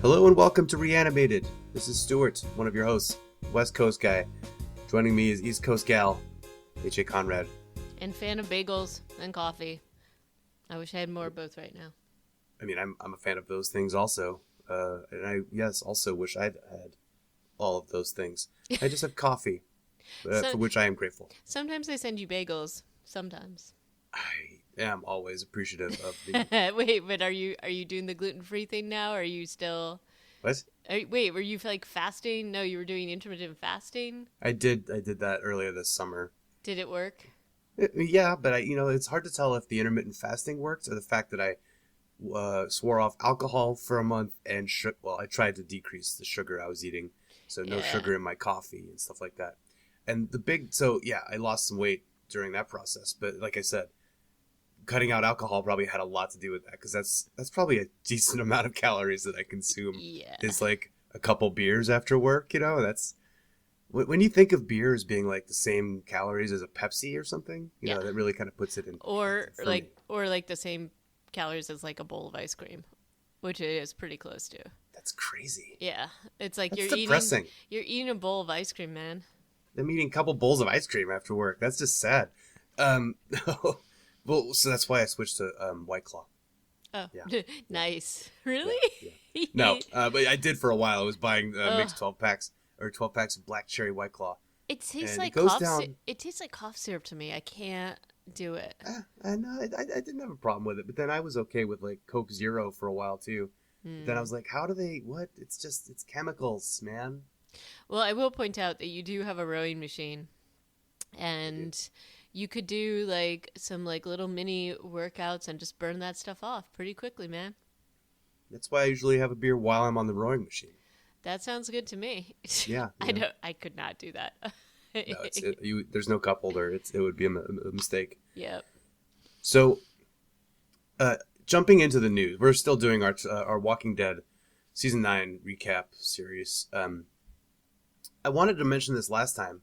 Hello and welcome to Reanimated. This is Stuart, one of your hosts, West Coast guy. Joining me is East Coast gal, H.A. Conrad. And fan of bagels and coffee. I wish I had more of both right now. I mean, I'm a fan of those things also. And I, also wish I'd had all of those things. I just have coffee, for which I am grateful. Sometimes they send you bagels. Sometimes. I am always appreciative of the... Wait, but are you doing the gluten-free thing now? Or are you still... What? Wait, were you like fasting? No, you were doing intermittent fasting? I did that earlier this summer. Did it work? Yeah, but it's hard to tell if the intermittent fasting worked or the fact that I swore off alcohol for a month and I tried to decrease the sugar I was eating, so no sugar in my coffee and stuff like that. And I lost some weight during that process, but like I said, cutting out alcohol probably had a lot to do with that, because that's probably a decent amount of calories that I consume. Yeah. Is like a couple beers after work, that's when you think of beer as being like the same calories as a Pepsi or something, you know, that really kind of puts it in. Or like the same calories as like a bowl of ice cream, which it is pretty close to. That's crazy. Yeah, it's like That's depressing. You're eating a bowl of ice cream, man. I'm eating a couple bowls of ice cream after work. That's just sad. Well, so that's why I switched to White Claw. Oh, yeah. Nice. Really? Yeah. No, but I did for a while. I was buying mixed 12 packs of black cherry White Claw. It tastes like cough. It tastes like cough syrup to me. I can't do it. I know. I didn't have a problem with it, but then I was okay with like Coke Zero for a while too. Then I was like, how do they? What? It's chemicals, man. Well, I will point out that you do have a rowing machine, and you could do like some like little mini workouts and just burn that stuff off pretty quickly, man. That's why I usually have a beer while I'm on the rowing machine. That sounds good to me. Yeah. I could not do that. No, there's no cup holder. It would be a mistake. Yep. So, jumping into the news, we're still doing our Walking Dead season 9 recap series. I wanted to mention this last time,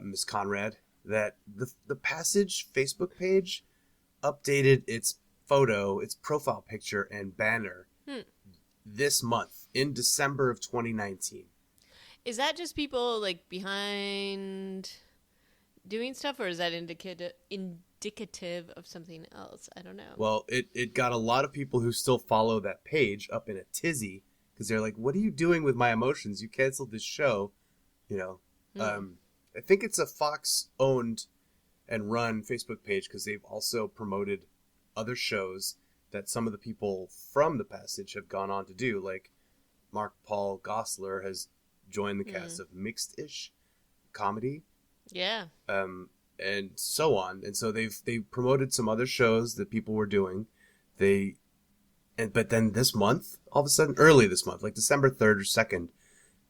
Miss Conrad, that the Passage Facebook page updated its profile picture and banner this month in December of 2019. Is that just people like behind doing stuff, or is that indicative of something else? I don't know. Well, it got a lot of people who still follow that page up in a tizzy, because they're like, what are you doing with my emotions? You canceled this show, I think it's a Fox-owned and run Facebook page, because they've also promoted other shows that some of the people from the Passage have gone on to do. Like Mark Paul Gosselaar has joined the cast of Mixed-ish comedy. Yeah. And so on. And so they've promoted some other shows that people were doing. But then this month, all of a sudden, early this month, like December 3rd or 2nd,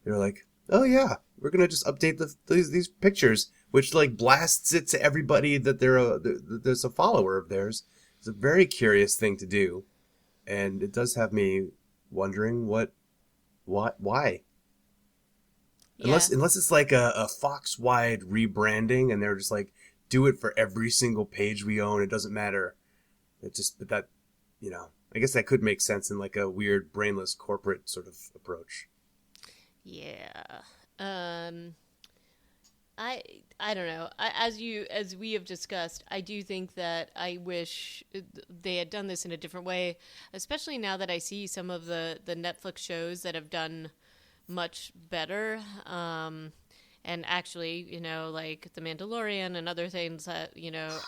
they were like, oh yeah, we're going to just update these pictures, which like blasts it to everybody that there's a follower of theirs. It's a very curious thing to do. And it does have me wondering why. Yeah. Unless it's like a Fox-wide rebranding, and they're just like, do it for every single page we own. It doesn't matter. I guess that could make sense in like a weird, brainless corporate sort of approach. Yeah. I don't know. As we have discussed, I do think that I wish they had done this in a different way, especially now that I see some of the Netflix shows that have done much better. And actually, like The Mandalorian and other things that,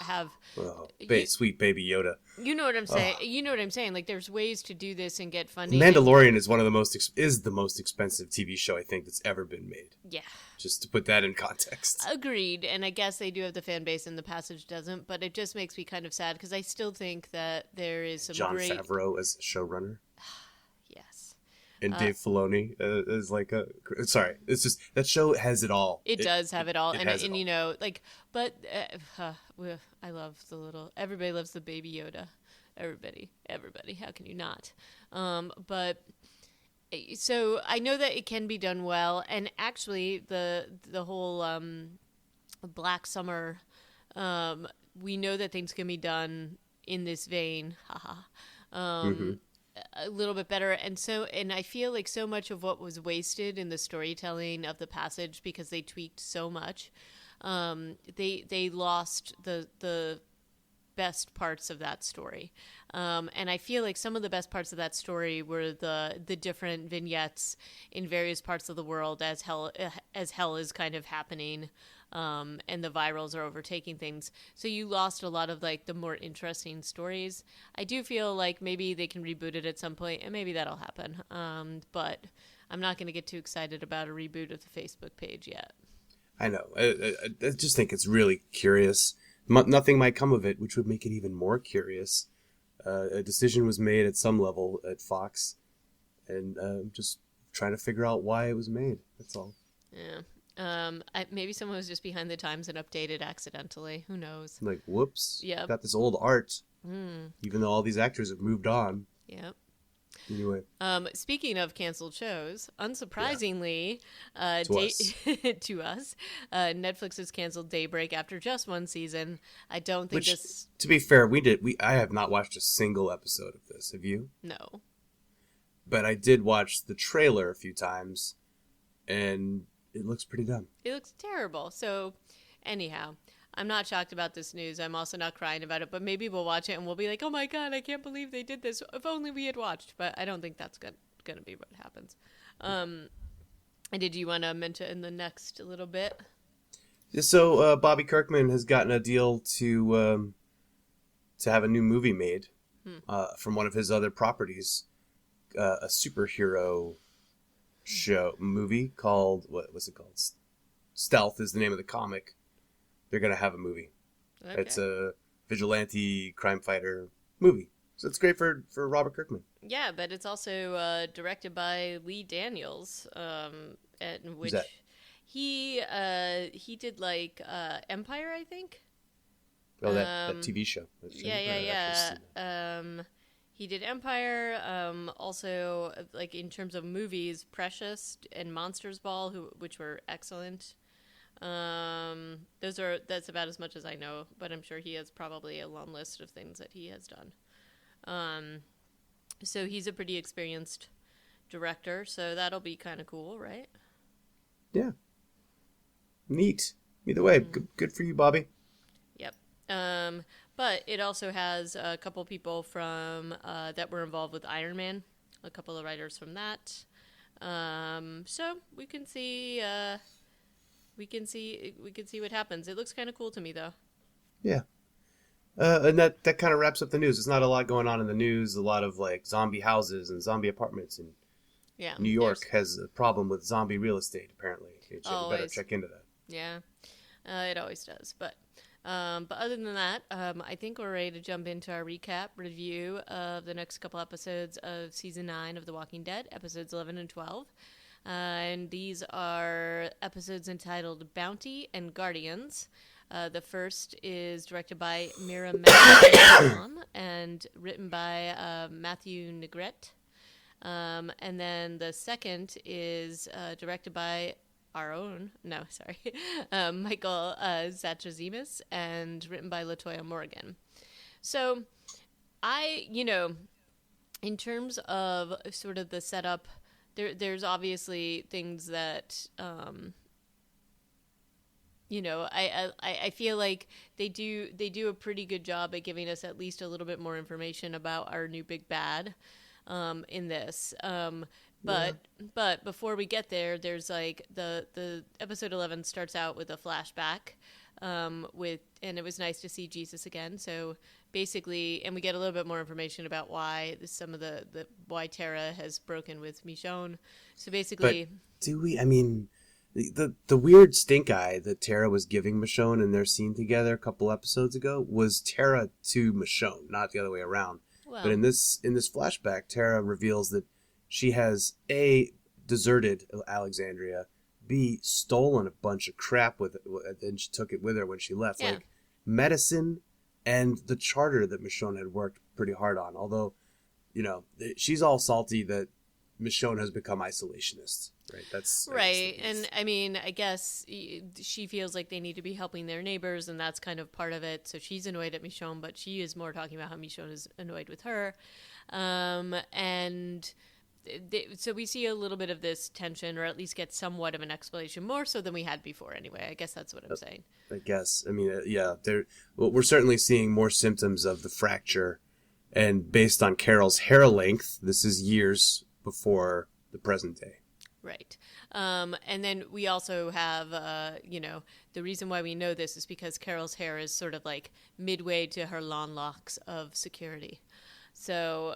have... Oh, sweet baby Yoda. You know what I'm saying? You know what I'm saying? Like, there's ways to do this and get funding. Mandalorian is the most expensive TV show I think that's ever been made. Yeah. Just to put that in context. Agreed. And I guess they do have the fan base and the Passage doesn't, but it just makes me kind of sad because I still think that there is some Jon Favreau as showrunner. Yes. And Dave Filoni is like sorry, it's just that show has it all. It does have it all, and all. But I love the little. Everybody loves the baby Yoda. Everybody. How can you not? But so I know that it can be done well, and actually the whole Black Summer, we know that things can be done in this vein. Haha. a little bit better. And I feel like so much of what was wasted in the storytelling of the passage because they tweaked so much, they lost the best parts of that story. And I feel like some of the best parts of that story were the different vignettes in various parts of the world as hell is kind of happening, and the virals are overtaking things. So you lost a lot of like the more interesting stories. I do feel like maybe they can reboot it at some point, and maybe that'll happen. But I'm not going to get too excited about a reboot of the Facebook page yet. I know. I just think it's really curious. Nothing might come of it, which would make it even more curious. A decision was made at some level at Fox, and just trying to figure out why it was made. That's all. Yeah. Maybe someone was just behind the times and updated accidentally. Who knows? Like, whoops. Yep. Got this old art. Even though all these actors have moved on. Yep. Anyway. Speaking of canceled shows, unsurprisingly, to us, Netflix has canceled Daybreak after just one season. I don't think this. To be fair, I have not watched a single episode of this. Have you? No. But I did watch the trailer a few times, and it looks pretty dumb. It looks terrible. So, anyhow. I'm not shocked about this news. I'm also not crying about it, but maybe we'll watch it and we'll be like, oh my God, I can't believe they did this. If only we had watched. But I don't think that's going to be what happens. And did you want to mention the next a little bit? So Bobby Kirkman has gotten a deal to have a new movie made from one of his other properties, a superhero movie called, what was it called? Stealth is the name of the comic. They're going to have a movie. Okay. It's a vigilante crime fighter movie. So it's great for Robert Kirkman. Yeah, but it's also directed by Lee Daniels, which that? He did like Empire, I think. Oh, that TV show. Yeah. He did Empire. Also, like in terms of movies, Precious and Monsters Ball, which were excellent. That's about as much as I know, but I'm sure he has probably a long list of things that he has done. So he's a pretty experienced director, so that'll be kind of cool, right? Yeah. Neat. Either way, good for you, Bobby. Yep. But it also has a couple people from that were involved with Iron Man, a couple of writers from that. So we can see. We can see what happens. It looks kind of cool to me, though. Yeah. And that kind of wraps up the news. There's not a lot going on in the news. A lot of like zombie houses and zombie apartments. And New York has a problem with zombie real estate, apparently. You better check into that. Yeah. It always does. But other than that, I think we're ready to jump into our recap review of the next couple episodes of Season 9 of The Walking Dead, episodes 11 and 12. And these are episodes entitled Bounty and Guardians. The first is directed by Mira Mann and written by Matthew Negrete. And then the second is directed by Michael Zatrazimis and written by Latoya Morgan. So in terms of sort of the setup, there's obviously things that, I feel like they do a pretty good job at giving us at least a little bit more information about our new big bad, in this. But before we get there, there's like the episode 11 starts out with a flashback, and it was nice to see Jesus again. So basically, and we get a little bit more information about why why Tara has broken with Michonne. So basically, but do we? I mean, the weird stink eye that Tara was giving Michonne in their scene together a couple episodes ago was Tara to Michonne, not the other way around. Well, but in this flashback, Tara reveals that she has A, deserted Alexandria, B, stolen a bunch of crap with it, and she took it with her when she left, like medicine and the charter that Michonne had worked pretty hard on. Although, she's all salty that Michonne has become isolationist, right? That's right. And I mean, I guess she feels like they need to be helping their neighbors, and that's kind of part of it. So she's annoyed at Michonne, but she is more talking about how Michonne is annoyed with her. And so we see a little bit of this tension, or at least get somewhat of an explanation, more so than we had before anyway. I guess that's what I'm saying. I guess. I mean, yeah, we're certainly seeing more symptoms of the fracture. And based on Carol's hair length, this is years before the present day. Right. And then we also have, the reason why we know this is because Carol's hair is sort of like midway to her long locks of security. So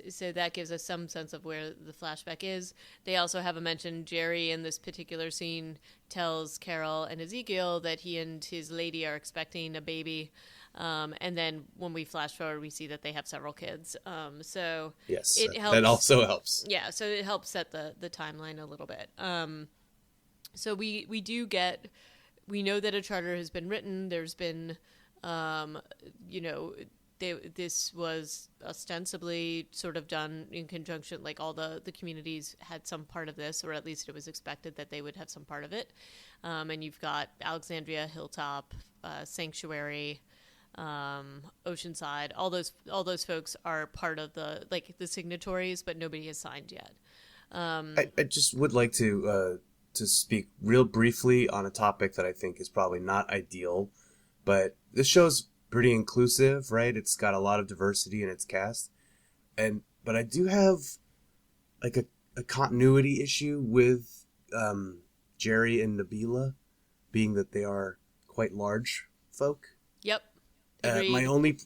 so that gives us some sense of where the flashback is. They also have a mention, Jerry in this particular scene tells Carol and Ezekiel that he and his lady are expecting a baby. And then when we flash forward, we see that they have several kids. So yes, it helps. That also helps. Yeah, so it helps set the timeline a little bit. So we know that a charter has been written. There's been, this was ostensibly sort of done in conjunction, like all the communities had some part of this, or at least it was expected that they would have some part of it. And you've got Alexandria, Hilltop, Sanctuary, Oceanside, all those folks are part of the signatories, but nobody has signed yet. I just would like to speak real briefly on a topic that I think is probably not ideal, but this show's pretty inclusive, right? It's got a lot of diversity in its cast, but I do have like a continuity issue with Jerry and Nabila, being that they are quite large folk. Yep.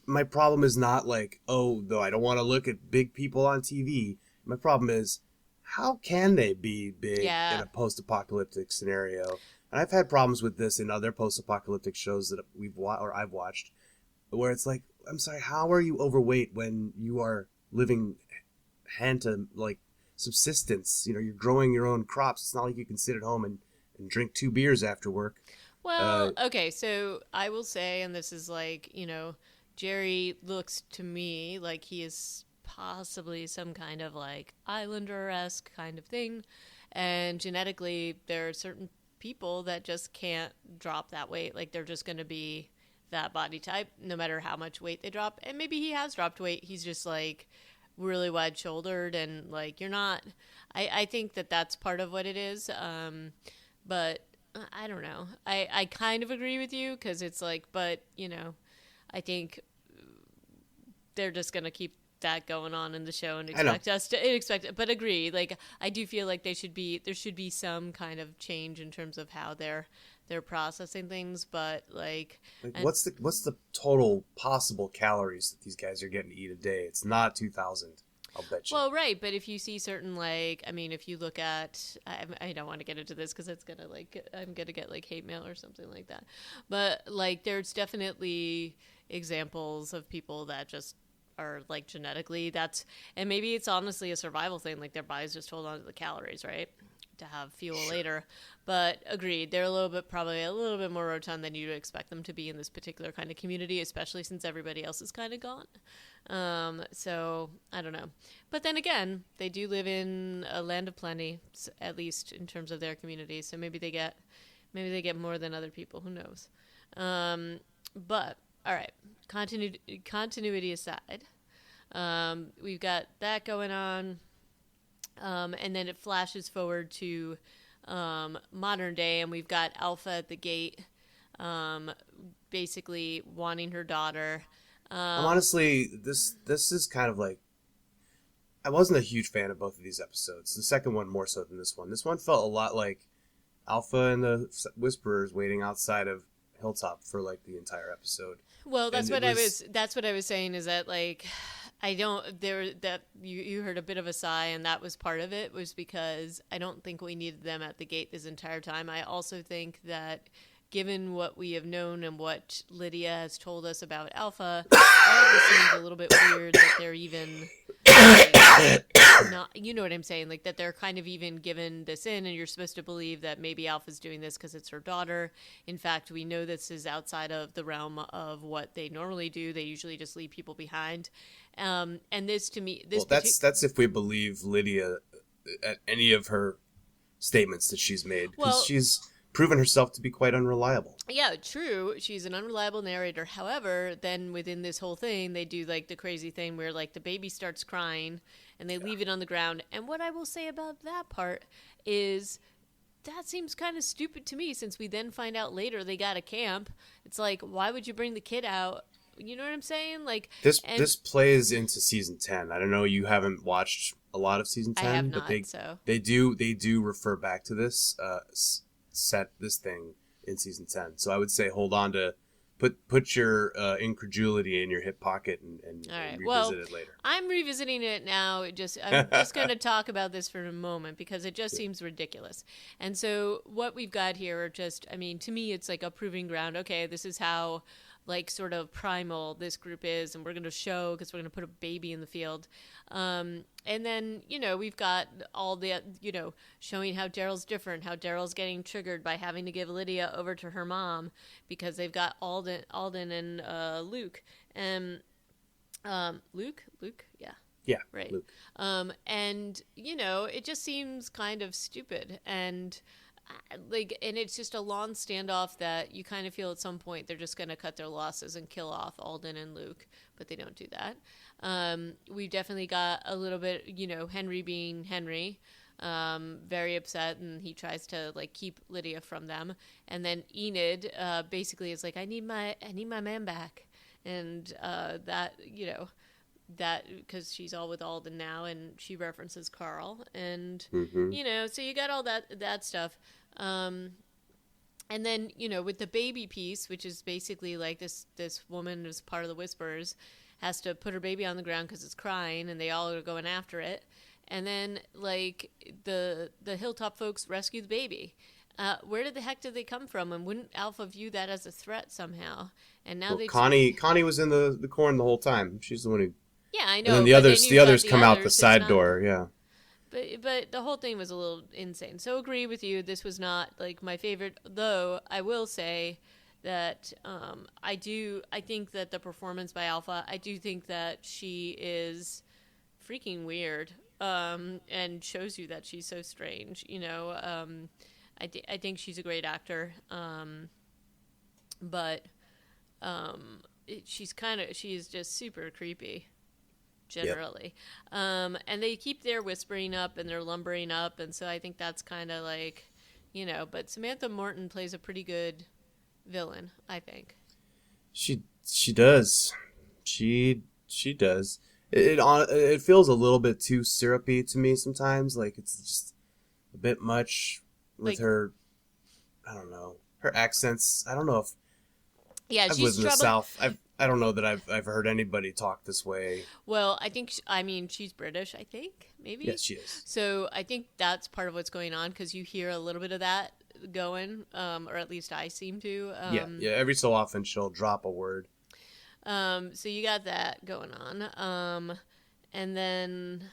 My problem is not like, oh, though I don't want to look at big people on TV. My problem is, how can they be big in a post-apocalyptic scenario? And I've had problems with this in other post-apocalyptic shows that I've watched, where it's like, I'm sorry, how are you overweight when you are living hand to like subsistence? You're growing your own crops. It's not like you can sit at home and drink 2 beers after work. Well, okay, so I will say, and this is like, Jerry looks to me like he is possibly some kind of like Islander-esque kind of thing. And genetically, there are certain people that just can't drop that weight. Like, they're just going to be that body type, no matter how much weight they drop. And maybe he has dropped weight. He's just like really wide-shouldered, and like, you're not. I think that's part of what it is. But I don't know. I kind of agree with you, because it's like, but, I think they're just going to keep that going on in the show and expect it. But agree. Like, I do feel like there should be some kind of change in terms of how they're processing things. But what's the total possible calories that these guys are getting to eat a day? It's not 2,000. I'll bet you. Well, right, but if you see certain, if you look at, I don't want to get into this because it's gonna I'm gonna get hate mail or something like that. But there's definitely examples of people that just are genetically and maybe it's honestly a survival thing. Like, their bodies just hold on to the calories, right, to have fuel later. But agreed, they're probably a little bit more rotund than you'd expect them to be in this particular kind of community, especially since everybody else is kind of gone. So I don't know. But then again, they do live in a land of plenty, at least in terms of their community. So maybe they get more than other people. Who knows? But all right, continuity aside, we've got that going on. And then it flashes forward to modern day, and we've got Alpha at the gate, basically wanting her daughter. Honestly, this is kind of like, I wasn't a huge fan of both of these episodes. The second one more so than this one. This one felt a lot like Alpha and the Whisperers waiting outside of Hilltop for the entire episode. Well, that's what I was saying, is that you heard a bit of a sigh, and that was part of it, was because I don't think we needed them at the gate this entire time. I also think that given what we have known and what Lydia has told us about Alpha, all of this seems a little bit weird that they're even not, you know what I'm saying, like that they're kind of even given this in, and you're supposed to believe that maybe Alpha's doing this because it's her daughter. In fact, we know this is outside of the realm of what they normally do. They usually just leave people behind. And this, to me, Well, that's if we believe Lydia at any of her statements that she's made, because she's proven herself to be quite unreliable. Yeah, true. She's an unreliable narrator. However, then within this whole thing, they do like the crazy thing where like the baby starts crying and they leave it on the ground. And what I will say about that part is that seems kind of stupid to me, since we then find out later they got a camp. It's like, why would you bring the kid out? You know what I'm saying? Like this plays into season 10. I don't know, you haven't watched a lot of season 10, I have not, but they do refer back to this this thing in season 10. So I would say hold on to put your incredulity in your hip pocket and revisit it later. I'm revisiting it now. I'm just going to talk about this for a moment because it just seems ridiculous. And so what we've got here are just, I mean, to me, it's like a proving ground. Okay, this is how like sort of primal this group is, and we're going to show because we're going to put a baby in the field. And then, you know, we've got all the, you know, showing how Daryl's different, how Daryl's getting triggered by having to give Lydia over to her mom because they've got Alden and Luke. And Luke? Yeah. Yeah, right. Luke. And, you know, it just seems kind of stupid. And and it's just a long standoff that you kind of feel at some point they're just going to cut their losses and kill off Alden and Luke, but they don't do that. We've definitely got a little bit, you know, Henry being Henry, very upset, and he tries to like keep Lydia from them. And then Enid basically is like, I need my man back, and that, you know, that because she's all with Alden now, and she references Carl, and you know, so you got all that stuff. And then, you know, with the baby piece, which is basically like this woman who's part of the Whisperers has to put her baby on the ground because it's crying, and they all are going after it. And then like the Hilltop folks rescue the baby. Where the heck did they come from? And wouldn't Alpha view that as a threat somehow? And now Connie was in the corn the whole time. She's the one who. Yeah, I know. And then the others come out the side door. Yeah. But the whole thing was a little insane. So agree with you. This was not like my favorite, though I will say that I think that the performance by Alpha, I do think that she is freaking weird and shows you that she's so strange. You know, I think she's a great actor, but she is just super creepy. Generally. Yep. And they keep their whispering up and they're lumbering up, and so I think that's kind of like, you know, but Samantha Morton plays a pretty good villain, I think. She does. She does. It feels a little bit too syrupy to me sometimes, like it's just a bit much with her, I don't know, her accents. I don't know if I've lived in the South. I don't know that I've heard anybody talk this way. Well, I mean, she's British, I think, maybe? Yes, she is. So I think that's part of what's going on, because you hear a little bit of that going, or at least I seem to. Yeah, every so often she'll drop a word. So you got that going on. And then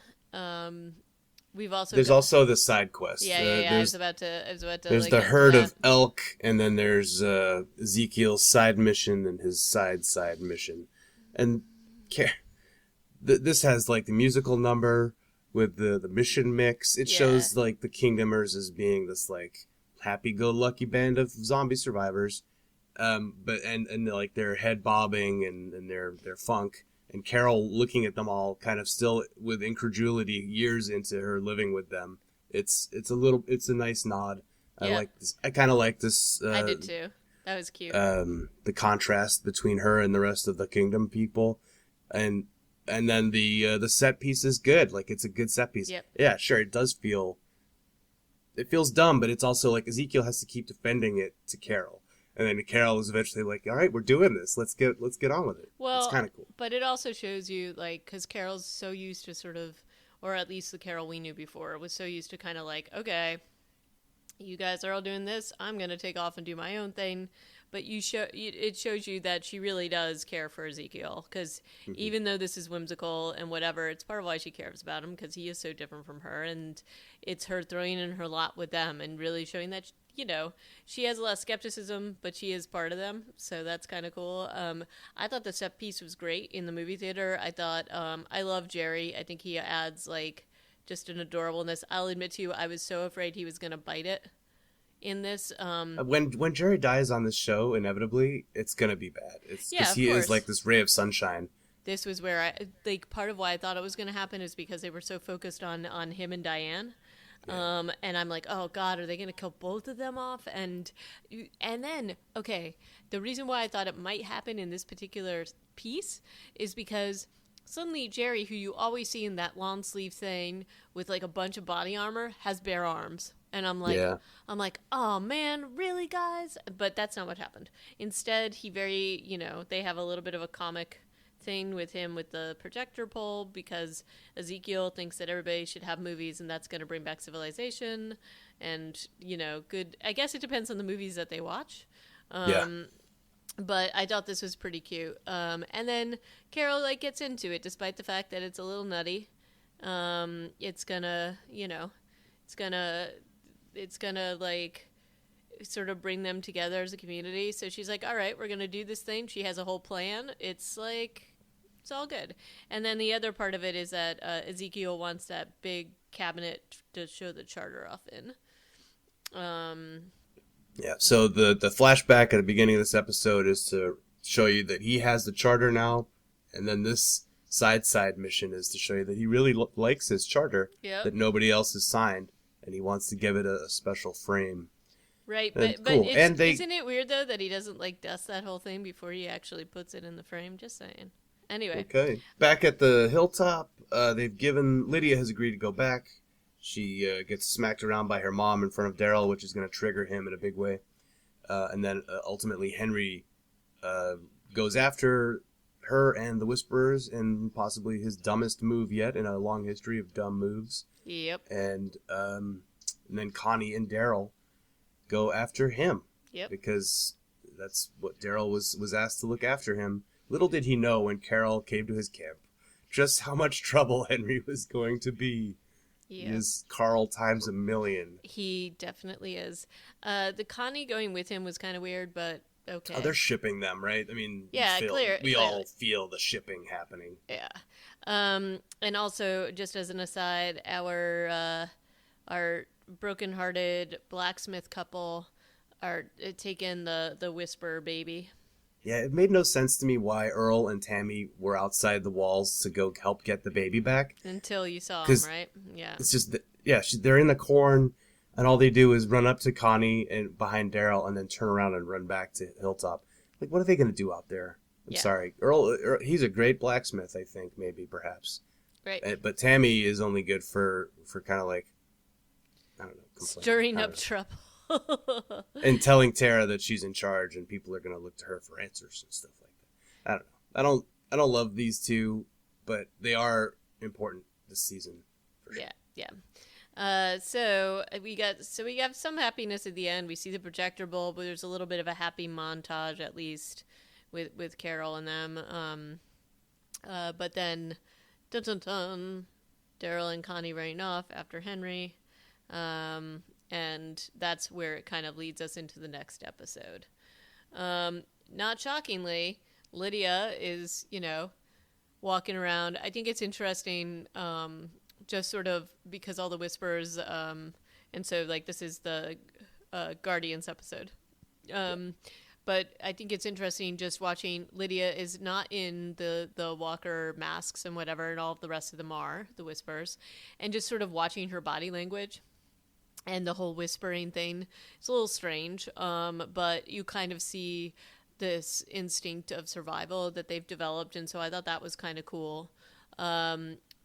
there's also the side quest. Yeah. I was about to. There's like, the herd of elk, and then there's Ezekiel's side mission and his side mission, and this has like the musical number with the mission mix. It shows like the Kingdomers as being this like happy-go-lucky band of zombie survivors, but like their head bobbing and their funk. And Carol looking at them all kind of still with incredulity years into her living with them. It's a nice nod. I like this. I kind of like this. I did too. That was cute. The contrast between her and the rest of the Kingdom people. And then the set piece is good. Like it's a good set piece. Yep. Yeah, sure. It feels dumb, but it's also like Ezekiel has to keep defending it to Carol. And then Carol is eventually like, all right, we're doing this. Let's get on with it. Well, it's kind of cool. But it also shows you, like, because Carol's so used to sort of, or at least the Carol we knew before, was so used to kind of like, okay, you guys are all doing this. I'm going to take off and do my own thing. but it shows you that she really does care for Ezekiel, because even though this is whimsical and whatever, it's part of why she cares about him, because he is so different from her, and it's her throwing in her lot with them and really showing that, she has a lot of skepticism, but she is part of them, so that's kind of cool. I thought the set piece was great in the movie theater. I thought, I love Jerry. I think he adds, like, just an adorableness. I'll admit to you, I was so afraid he was going to bite it in this. When Jerry dies on this show, inevitably, it's going to be bad. It's because he is like this ray of sunshine. This was where part of why I thought it was going to happen is because they were so focused on him and Diane. Yeah. And I'm like, oh God, are they going to kill both of them off? And then, okay, the reason why I thought it might happen in this particular piece is because suddenly Jerry, who you always see in that long sleeve thing with like a bunch of body armor, has bare arms. And I'm like, oh man, really, guys? But that's not what happened. Instead, they have a little bit of a comic thing with him with the projector pole, because Ezekiel thinks that everybody should have movies and that's going to bring back civilization. And, good. I guess it depends on the movies that they watch. But I thought this was pretty cute. And then Carol, like, gets into it, despite the fact that it's a little nutty. It's gonna, like, sort of bring them together as a community. So she's like, all right, we're going to do this thing. She has a whole plan. It's like, it's all good. And then the other part of it is that Ezekiel wants that big cabinet to show the charter off in. Yeah, so the flashback at the beginning of this episode is to show you that he has the charter now, and then this side mission is to show you that he really likes his charter, that nobody else has signed, and he wants to give it a special frame. Right, but cool. Isn't it weird, though, that he doesn't, like, dust that whole thing before he actually puts it in the frame? Just saying. Anyway. Okay. Back at the hilltop, Lydia has agreed to go back. She gets smacked around by her mom in front of Daryl, which is going to trigger him in a big way. And then ultimately Henry goes after her and the Whisperers in possibly his dumbest move yet in a long history of dumb moves. Yep. And then Connie and Daryl go after him. Yep. Because that's what Daryl was asked to look after him. Little did he know when Carol came to his camp just how much trouble Henry was going to be. Yeah. He is Carl times a million. He definitely is. The Connie going with him was kind of weird, but okay. Oh, they're shipping them, right? I mean, yeah, we all feel the shipping happening. Yeah. And also, just as an aside, our broken-hearted blacksmith couple are taking the Whisper baby. Yeah, it made no sense to me why Earl and Tammy were outside the walls to go help get the baby back. Until you saw them, right? Yeah. It's just, they're in the corn, and all they do is run up to Connie and behind Daryl and then turn around and run back to Hilltop. Like, what are they going to do out there? I'm sorry. Earl, he's a great blacksmith, I think, perhaps. Right. But Tammy is only good for kind of like, I don't know. Stirring up trouble. And telling Tara that she's in charge and people are going to look to her for answers and stuff like that. I don't know. I don't love these two, but they are important this season for sure. Yeah. So we have some happiness at the end. We see the projector bulb, but there's a little bit of a happy montage at least with Carol and them. But then dun dun dun, Daryl and Connie running off after Henry. And that's where it kind of leads us into the next episode. Not shockingly, Lydia is, walking around. I think it's interesting, just sort of because all the whispers, and so, like, this is the Guardians episode. But I think it's interesting just watching. Lydia is not in the Walker masks and whatever, and all of the rest of them are, the whispers, and just sort of watching her body language. And the whole whispering thing, it's a little strange, but you kind of see this instinct of survival that they've developed, and so I thought that was kind of cool.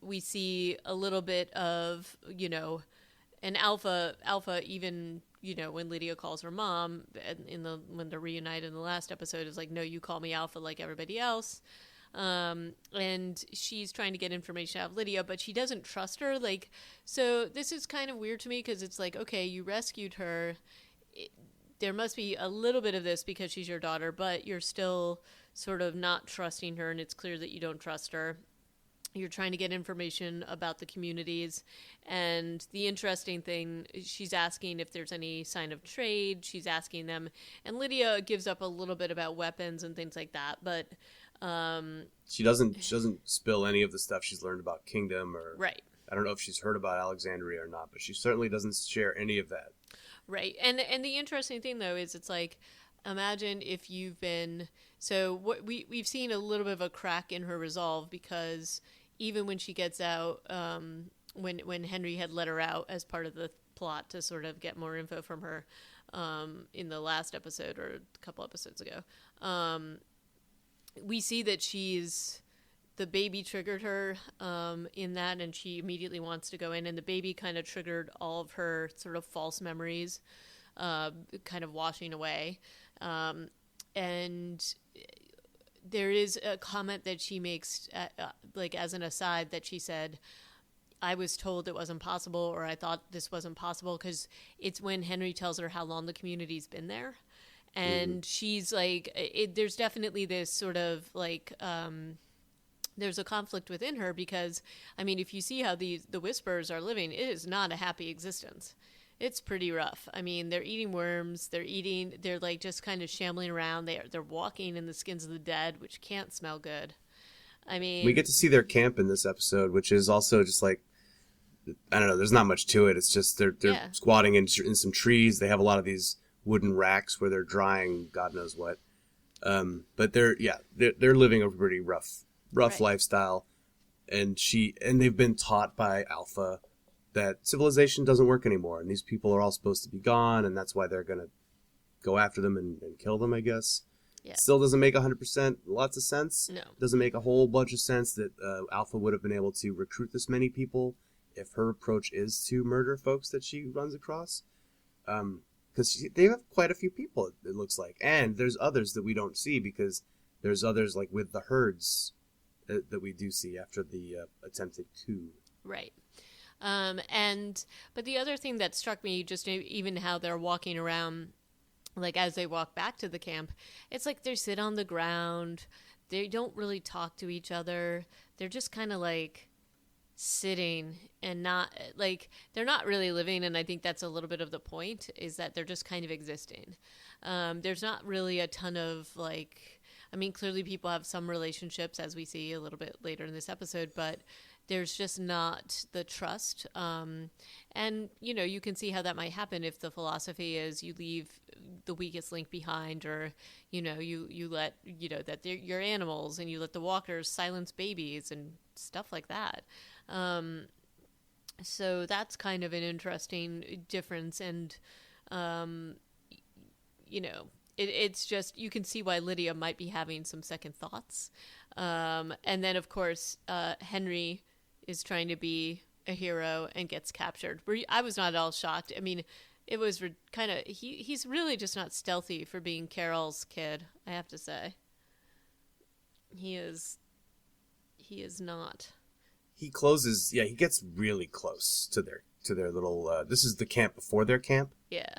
We see a little bit of, an alpha even, when Lydia calls her mom, when they're reunited in the last episode, is like, no, you call me Alpha like everybody else. And she's trying to get information out of Lydia, but she doesn't trust her. So this is kind of weird to me because it's like, okay, you rescued her. there must be a little bit of this because she's your daughter, but you're still sort of not trusting her, and it's clear that you don't trust her. You're trying to get information about the communities. And the interesting thing, she's asking if there's any sign of trade. She's asking them. And Lydia gives up a little bit about weapons and things like that. But she doesn't spill any of the stuff she's learned about Kingdom. Or right. I don't know if she's heard about Alexandria or not, but she certainly doesn't share any of that. Right. And the interesting thing, though, is it's like, imagine if you've been... So what we've seen a little bit of a crack in her resolve because... Even when she gets out, when Henry had let her out as part of the plot to sort of get more info from her in the last episode or a couple episodes ago, we see that the baby triggered her in that, and she immediately wants to go in, and the baby kind of triggered all of her sort of false memories, kind of washing away. And there is a comment that she makes, like as an aside, that she said, I was told it wasn't possible, or I thought this wasn't possible, because it's when Henry tells her how long the community's been there. And she's like, there's definitely this sort of like, there's a conflict within her because, I mean, if you see how the Whisperers are living, it is not a happy existence. It's pretty rough. I mean, they're eating worms. They're like just kind of shambling around. They're walking in the skins of the dead, which can't smell good. I mean, we get to see their camp in this episode, which is also just like, I don't know. There's not much to it. It's just they're squatting in some trees. They have a lot of these wooden racks where they're drying God knows what. But they're living a pretty rough right. lifestyle, and they've been taught by Alpha that civilization doesn't work anymore, and these people are all supposed to be gone, and that's why they're going to go after them and kill them, I guess. Yeah. Still doesn't make 100% lots of sense. No. Doesn't make a whole bunch of sense that Alpha would have been able to recruit this many people if her approach is to murder folks that she runs across. Because they have quite a few people, it looks like. And there's others that we don't see because there's others like with the herds that we do see after the attempted coup. Right. But the other thing that struck me, just even how they're walking around, like as they walk back to the camp, it's like they sit on the ground. They don't really talk to each other. They're just kind of like sitting and not like they're not really living. And I think that's a little bit of the point, is that they're just kind of existing. There's not really a ton of like, I mean, clearly people have some relationships, as we see a little bit later in this episode, but there's just not the trust. And, you know, you can see how that might happen if the philosophy is you leave the weakest link behind, or, you know, you let, you know, that you're animals and you let the walkers silence babies and stuff like that. So that's kind of an interesting difference. And, you know, it's just, you can see why Lydia might be having some second thoughts. And then, of course, Henry is trying to be a hero and gets captured. I was not at all shocked. I mean, it was kind of, he's really just not stealthy for being Carol's kid, I have to say. He is not. He closes, he gets really close to their little, this is the camp before their camp. Yeah.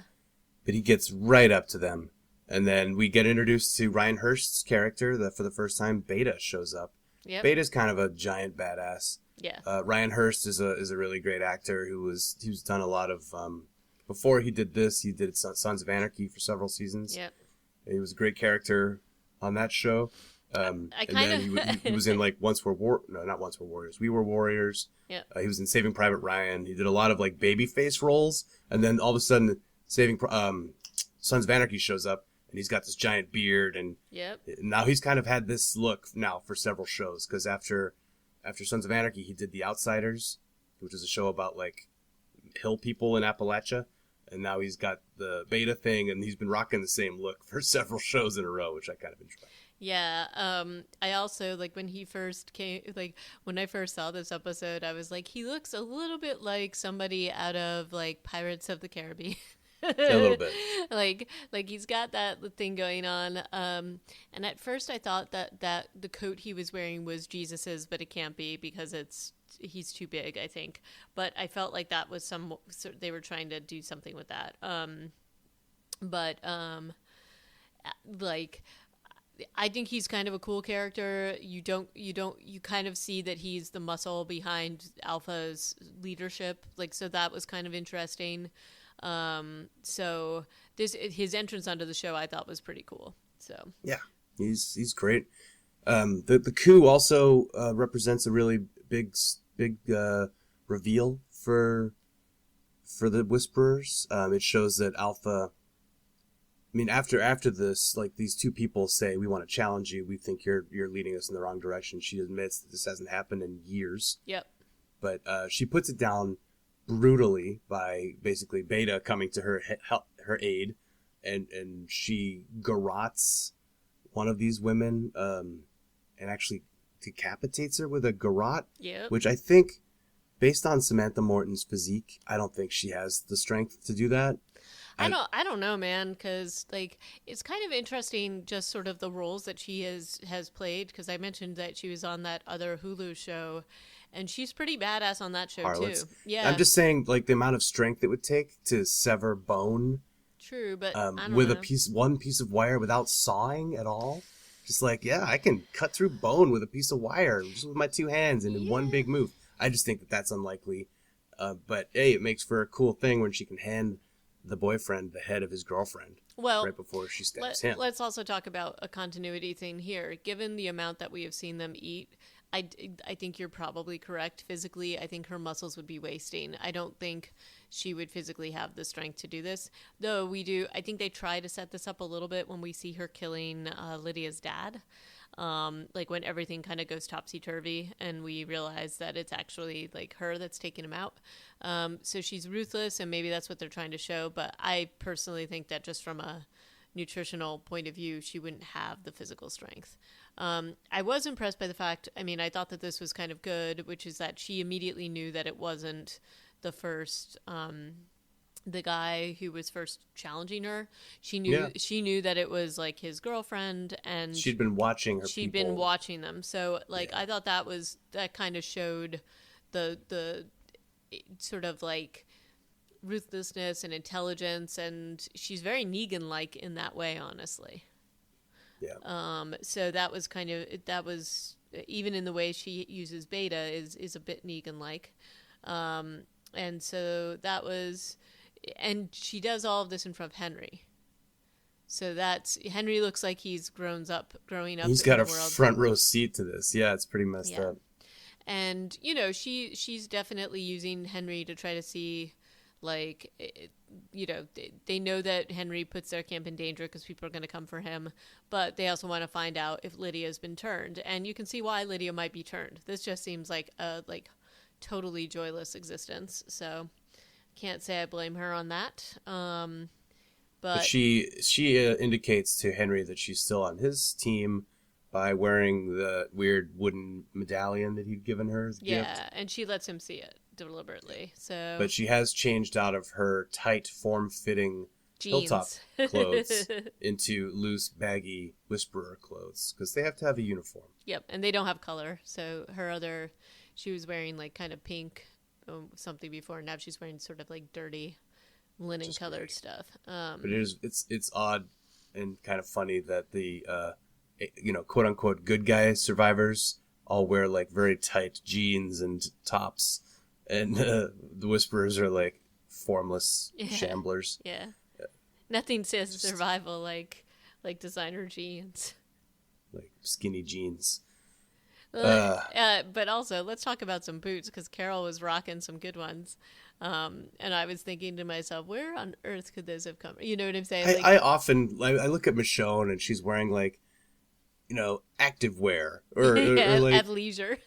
But he gets right up to them. And then we get introduced to Ryan Hurst's character. That for the first time, Beta shows up. Yep. Beta's kind of a giant badass. Yeah. Ryan Hurst is a really great actor who's done a lot of before he did this, he did Sons of Anarchy for several seasons. Yep. He was a great character on that show. He was in like Once Were Warriors. We Were Warriors. Yep. He was in Saving Private Ryan. He did a lot of like babyface roles, and then all of a sudden, Sons of Anarchy shows up. And he's got this giant beard, and now he's kind of had this look now for several shows. Because after Sons of Anarchy, he did The Outsiders, which is a show about like hill people in Appalachia, and now he's got the Beta thing, and he's been rocking the same look for several shows in a row, which I kind of enjoy. Yeah, I also, like, when he first came, like, when I first saw this episode, I was like, he looks a little bit like somebody out of, like, Pirates of the Caribbean. A little bit. like he's got that thing going on. And at first I thought that the coat he was wearing was Jesus's, but it can't be because he's too big, I think. But I felt like that was they were trying to do something with that. But like I think he's kind of a cool character. You kind of see that he's the muscle behind Alpha's leadership. Like, so that was kind of interesting. So his entrance onto the show I thought was pretty cool. So yeah, he's great. The coup also represents a really big reveal for the Whisperers. It shows that Alpha. I mean, after this, like, these two people say, we want to challenge you. We think you're leading us in the wrong direction. She admits that this hasn't happened in years. Yep. But she puts it down brutally by basically Beta coming to her aid, and she garrots one of these women and actually decapitates her with a garrote. Yep. Which I think, based on Samantha Morton's physique, I don't think she has the strength to do that. I don't know, man, because like it's kind of interesting, just sort of the roles that she has played. Because I mentioned that she was on that other Hulu show, and she's pretty badass on that show Harlots. too. Yeah, I'm just saying, like, the amount of strength it would take to sever bone. True, but with one piece of wire without sawing at all. Just like, yeah, I can cut through bone with a piece of wire just with my two hands and in one big move. I just think that that's unlikely. But hey, it makes for a cool thing when she can hand the boyfriend the head of his girlfriend right before she stabs him. Let's also talk about a continuity thing here. Given the amount that we have seen them eat, I think you're probably correct. Physically, I think her muscles would be wasting. I don't think she would physically have the strength to do this. Though I think they try to set this up a little bit when we see her killing Lydia's dad. Like when everything kind of goes topsy-turvy and we realize that it's actually like her that's taking him out. So she's ruthless, and maybe that's what they're trying to show. But I personally think that just from a nutritional point of view, she wouldn't have the physical strength. I was impressed by the fact, I thought that this was kind of good, which is that she immediately knew that it wasn't the first, the guy who was first challenging her. She knew that it was like his girlfriend, and she'd been watching her. She'd been watching them. So like, I thought that kind of showed the sort of like ruthlessness and intelligence, and she's very Negan-like in that way, honestly. Yeah. So that was even in the way she uses Beta is a bit Negan-like. And so that was, and she does all of this in front of Henry. So Henry looks like he's growing up. He's got a front row seat to this. Yeah, it's pretty messed up. And she's definitely using Henry to try to see, like, they know that Henry puts their camp in danger because people are going to come for him, but they also want to find out if Lydia's been turned, and you can see why Lydia might be turned. This just seems like a totally joyless existence, so can't say I blame her on that. But she indicates to Henry that she's still on his team by wearing the weird wooden medallion that he'd given her as a gift. And she lets him see it deliberately. So, but she has changed out of her tight, form-fitting hilltop clothes into loose, baggy Whisperer clothes because they have to have a uniform. Yep, and they don't have color. So she was wearing like kind of pink something before, and now she's wearing sort of like dirty linen-colored stuff. But it's odd and kind of funny that the quote-unquote good guy survivors all wear like very tight jeans and tops, and the Whisperers are like formless shamblers. Yeah. Nothing says survival like designer jeans. Like skinny jeans. But also, let's talk about some boots, because Carol was rocking some good ones. And I was thinking to myself, where on earth could those have come? You know what I'm saying? I often look at Michonne and she's wearing like, active wear or like athleisure.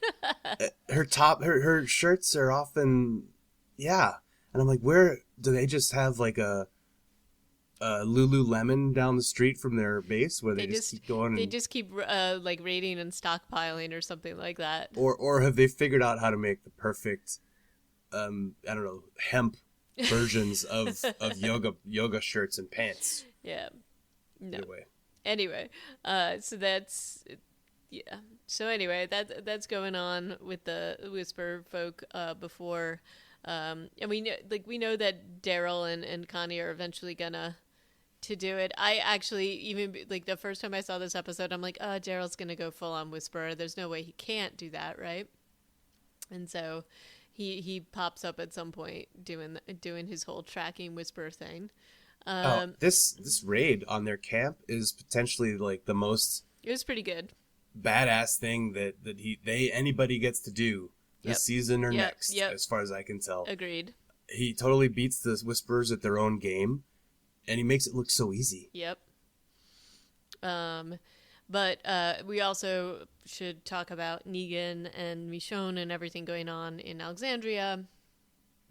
her shirts are often, and I'm like, where do they just have like a Lululemon down the street from their base where they just keep going? They just keep like raiding and stockpiling or something like that. Or have they figured out how to make the perfect, I don't know, hemp versions of yoga shirts and pants? Yeah. No. Anyway, so that's So anyway, that's going on with the Whisper folk before, and we know that Daryl and Connie are eventually gonna to do it. I actually, even like the first time I saw this episode, I'm like, oh, Daryl's gonna go full on whisperer. There's no way he can't do that, right? And so he pops up at some point doing his whole tracking whisper thing. This raid on their camp is potentially like the most It was pretty good. badass thing that anybody gets to do this season or next, as far as I can tell. Agreed. He totally beats the Whisperers at their own game, and he makes it look so easy. Yep. But we also should talk about Negan and Michonne and everything going on in Alexandria.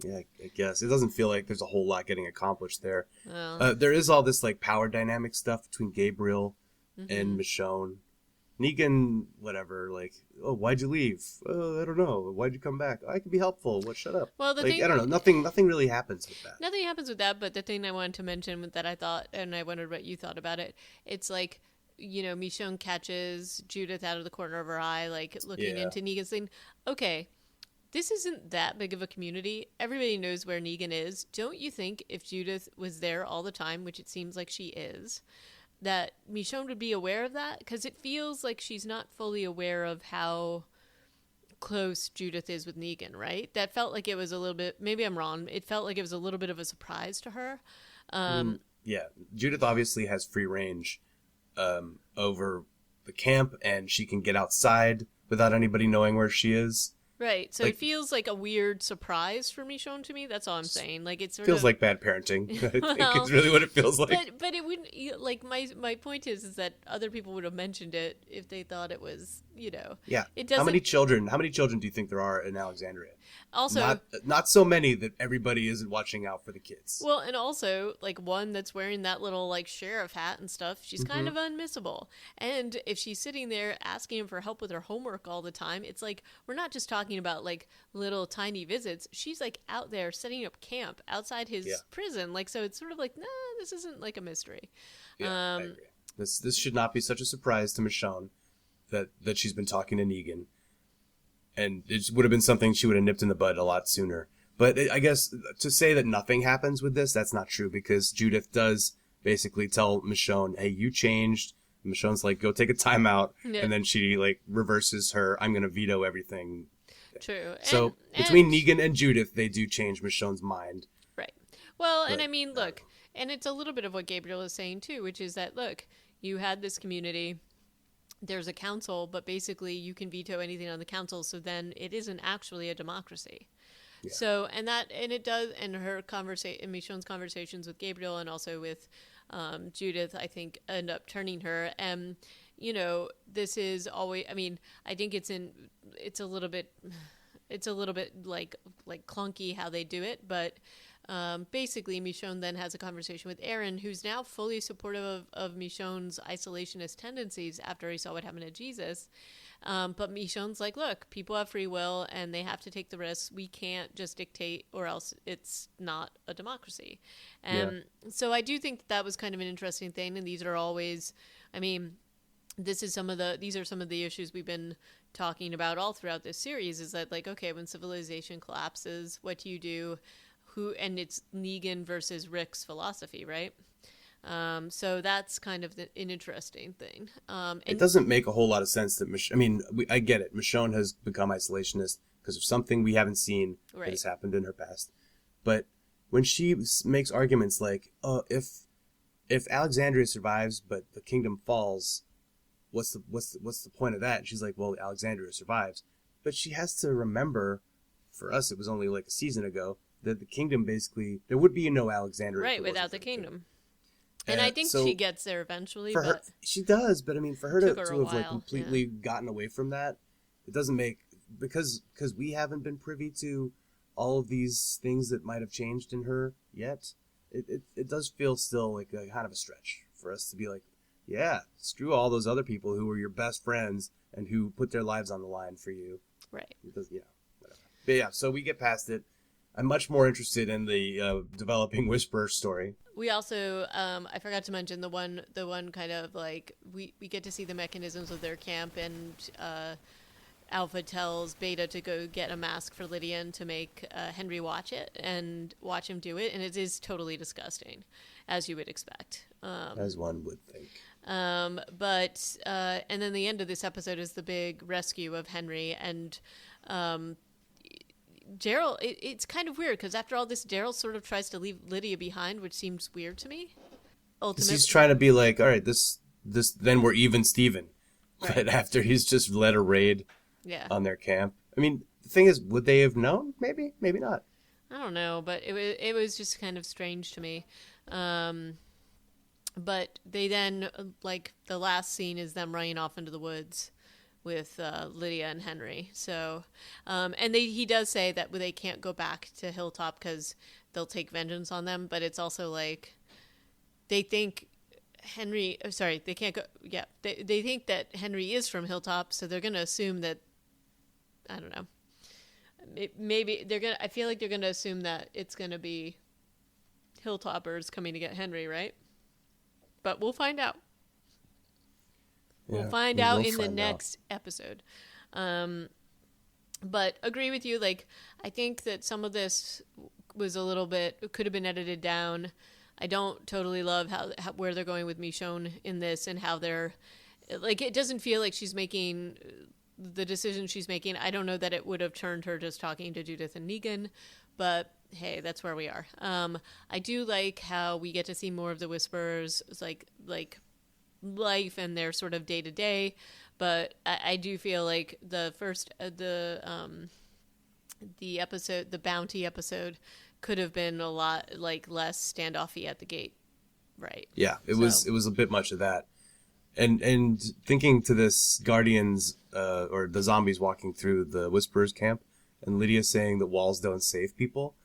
Yeah, I guess. It doesn't feel like there's a whole lot getting accomplished there. Well, there is all this like power dynamic stuff between Gabriel and Michonne. Negan, whatever, like, oh, why'd you leave? Oh, I don't know. Why'd you come back? I can be helpful. What? Shut up. Well, I don't know. Nothing really happens with that. Nothing happens with that, but the thing I wanted to mention that I thought, and I wondered what you thought about it, it's like, Michonne catches Judith out of the corner of her eye, like, looking into Negan's thing. Okay, this isn't that big of a community. Everybody knows where Negan is. Don't you think if Judith was there all the time, which it seems like she is, that Michonne would be aware of that? Because it feels like she's not fully aware of how close Judith is with Negan, right? That felt like it was a little bit, maybe I'm wrong, it felt like it was a little bit of a surprise to her. Yeah, Judith obviously has free range over the camp, and she can get outside without anybody knowing where she is. Right, so it feels like a weird surprise for Michonne to me. That's all I'm saying. Like, it feels like bad parenting. I think it's really what it feels like. But it wouldn't, like, my point is that other people would have mentioned it if they thought it was, Yeah. It doesn't. How many children do you think there are in Alexandria? Also, not so many that everybody isn't watching out for the kids. Well, and also, like, one that's wearing that little, like, sheriff hat and stuff, she's kind of unmissable. And if she's sitting there asking him for help with her homework all the time, it's like, we're not just talking about, like, little tiny visits. She's, like, out there setting up camp outside his prison. Like, so it's sort of like, nah, this isn't, like, a mystery. Yeah, I agree. This should not be such a surprise to Michonne that she's been talking to Negan. And it would have been something she would have nipped in the bud a lot sooner. But I guess to say that nothing happens with this, that's not true, because Judith does basically tell Michonne, hey, you changed. And Michonne's like, go take a timeout. Yeah. And then she, like, reverses her, I'm going to veto everything. True. So between Negan and Judith, they do change Michonne's mind. Right. Well, and I mean, look, and it's a little bit of what Gabriel is saying, too, which is that, look, you had this community. There's a council, but basically you can veto anything on the council, so then it isn't actually a democracy. Yeah. So, and it does, and Michonne's conversations with Gabriel and also with Judith, I think, end up turning her. And, this is always, I mean, I think it's a little bit like clunky how they do it, but basically, Michonne then has a conversation with Aaron, who's now fully supportive of Michonne's isolationist tendencies after he saw what happened to Jesus. But Michonne's like, look, people have free will and they have to take the risks. We can't just dictate or else it's not a democracy. So I do think that was kind of an interesting thing. And these are always, I mean, these are some of the issues we've been talking about all throughout this series, is that, like, okay, when civilization collapses, what do you do? And it's Negan versus Rick's philosophy, right? So that's kind of an interesting thing. It doesn't make a whole lot of sense that I get it. Michonne has become isolationist because of something we haven't seen that has happened in her past. But when she makes arguments like, "Oh, if Alexandria survives but the kingdom falls, what's the point of that?" And she's like, "Well, Alexandria survives," but she has to remember. For us, it was only like a season ago. That the kingdom basically, there would be no Alexandria. Right, without the kingdom. And I think she gets there eventually. Her, she does, but I mean, for her to have like completely gotten away from that, it doesn't make, because we haven't been privy to all of these things that might have changed in her yet, it does feel still like a kind of a stretch for us to be like, yeah, screw all those other people who were your best friends and who put their lives on the line for you. Right. Whatever. But yeah, so we get past it. I'm much more interested in the developing Whisperer story. We also, I forgot to mention the one kind of like, we get to see the mechanisms of their camp, and Alpha tells Beta to go get a mask for Lydian to make Henry watch it and watch him do it, and it is totally disgusting, as you would expect. As one would think. But and then the end of this episode is the big rescue of Henry and Daryl. It's kind of weird because after all this, Daryl sort of tries to leave Lydia behind, which seems weird to me. Ultimately, he's trying to be like, all right, this, then we're even, Steven. Right. But after he's just led a raid on their camp. I mean, the thing is, would they have known? Maybe not. I don't know, but it was just kind of strange to me. But they then, like, the last scene is them running off into the woods with Lydia and Henry. So, and he does say that they can't go back to Hilltop because they'll take vengeance on them. But it's also like they think they can't go. Yeah, they think that Henry is from Hilltop, so they're going to assume that. I don't know. Maybe they're gonna. I feel like they're gonna assume that it's gonna be Hilltoppers coming to get Henry, right? But we'll find out. We'll find out in the next episode. But agree with you. Like, I think that some of this was a little bit could have been edited down. I don't totally love how where they're going with Michonne in this and how they're like. It doesn't feel like she's making the decision she's making. I don't know that it would have turned her just talking to Judith and Negan, but hey, that's where we are. I do like how we get to see more of the Whisperers, like life and their sort of day to day. But I do feel like the first the episode, the bounty episode, could have been a lot like less standoffy at the gate, right? Yeah, it was a bit much of that. And thinking to this Guardians or the zombies walking through the Whisperers camp, and Lydia saying that walls don't save people.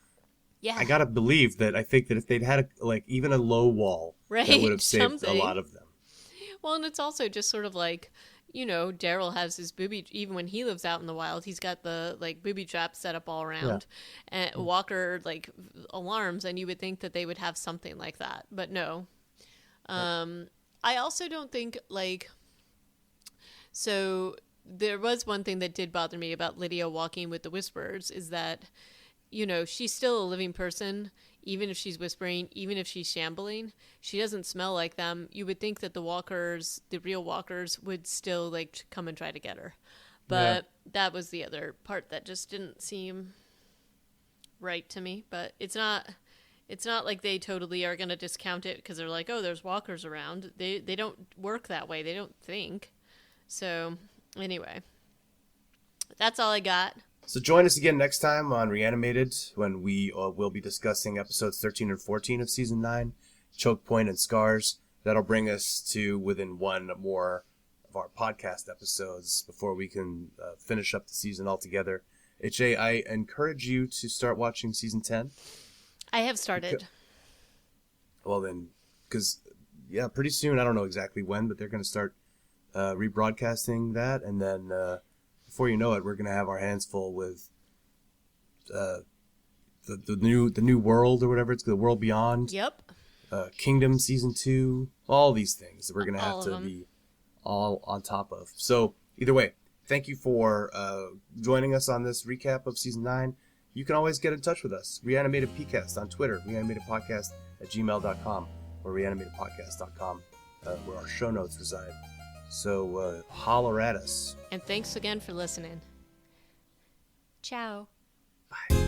Yeah, I gotta believe that. I think that if they'd had even a low wall, that would have saved a lot of them. Well, and it's also just sort of like, you know, Daryl has his booby. Even when he lives out in the wild, he's got the booby traps set up all around, and Walker alarms, and you would think that they would have something like that, but no. I also don't think, so there was one thing that did bother me about Lydia walking with the Whisperers is that, you know, she's still a living person, even if she's whispering, even if she's shambling. She doesn't smell like them. You would think that the real walkers, would still, come and try to get her. But that was the other part that just didn't seem right to me. But it's not like they totally are going to discount it because they're like, oh, there's walkers around. They don't work that way. They don't think. So, anyway. That's all I got. So join us again next time on Reanimated when we will be discussing episodes 13 and 14 of Season 9, Choke Point and Scars. That'll bring us to within one more of our podcast episodes before we can finish up the season altogether. HA, I encourage you to start watching Season 10. I have started. Well then, because, pretty soon, I don't know exactly when, but they're going to start rebroadcasting that, and then before you know it, we're going to have our hands full with the new world or whatever it's, the world beyond. Yep. Kingdom Season 2, all these things that we're going to have to be all on top of. So either way, thank you for joining us on this recap of Season 9. You can always get in touch with us. Reanimated PCast on Twitter, reanimatedpodcast@gmail.com, or reanimatedpodcast.com, where our show notes reside. So holler at us. And thanks again for listening. Ciao. Bye.